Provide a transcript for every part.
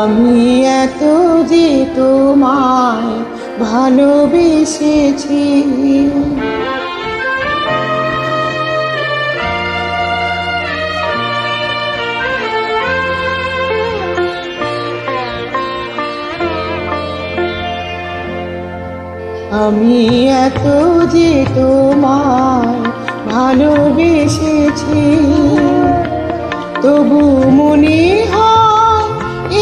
আমি এত যে তোমায় ভালোবেসেছি, আমি এত যে তোমায় ভালোবেসেছি, তবু মনে হয়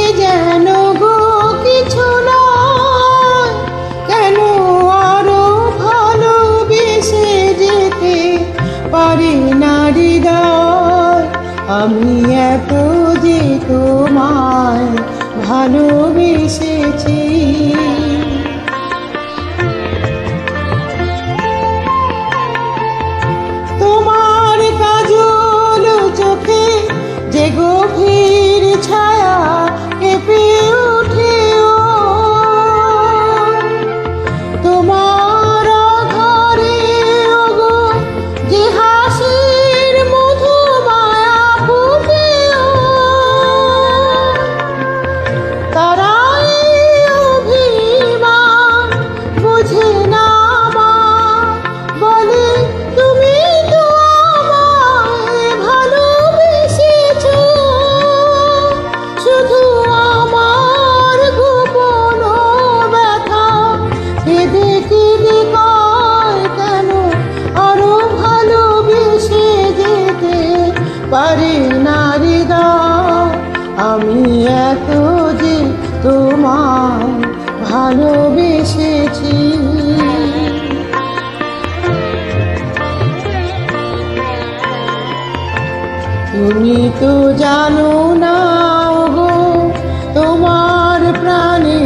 এ যেন গো কিছু নয়। কেন আরো ভালোবেসে যেতে পারি না হৃদয়? আমি এত যে তোমায় ভালোবেসেছি। যে গভীর ছায়া কেঁপে ওঠে তোমার ঘরে, ওগো যে হাসির মধু মায়া ফুটে, তারাই অভিমান বুঝে না আমার, বলে তুমি তো আমায় ভালোবেসেছো। শুধু আমার গোপন ব্যথা কেঁদে কেঁদে কয়, কেন আরো ভালোবেসে যেতে পারি না হৃদয়? আমি এত যে তোমায় ভালোবেসেছি। তুমি তো জানো না গো, তোমার প্রাণে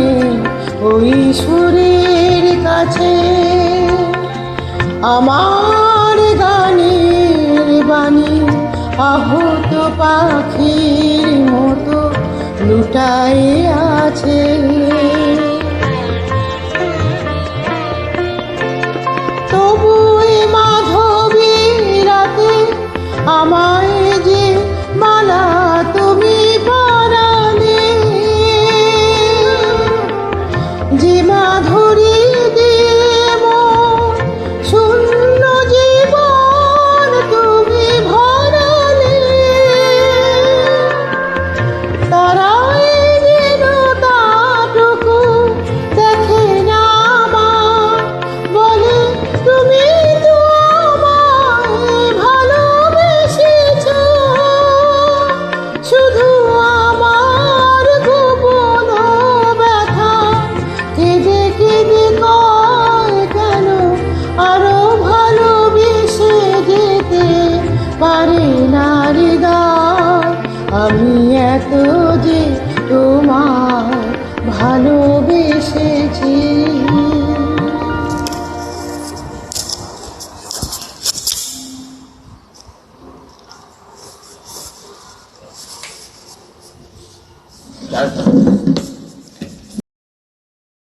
ওই সুরের কাছে আমার গানের বাণী আহত পাখির মতো লুটাই আছে। তবু এ মাধবী রাতে আমায় যে মালা তুমি পরালে, যে মাধুরী দিয়ে মন শূন্য জীবন তুমি ভরালে, তারাই যেন তাটুকু দেখে না আমার, বলে তুমি তো আমায় ভালোবেসেছো। শুধু আমার গোপন ব্যথা কেঁদে কেঁদে কয়, কেন আরো ভালোবেসে যেতে পারি না হৃদয়? আমি এত যে তোমায় ভালোবেসেছি। That's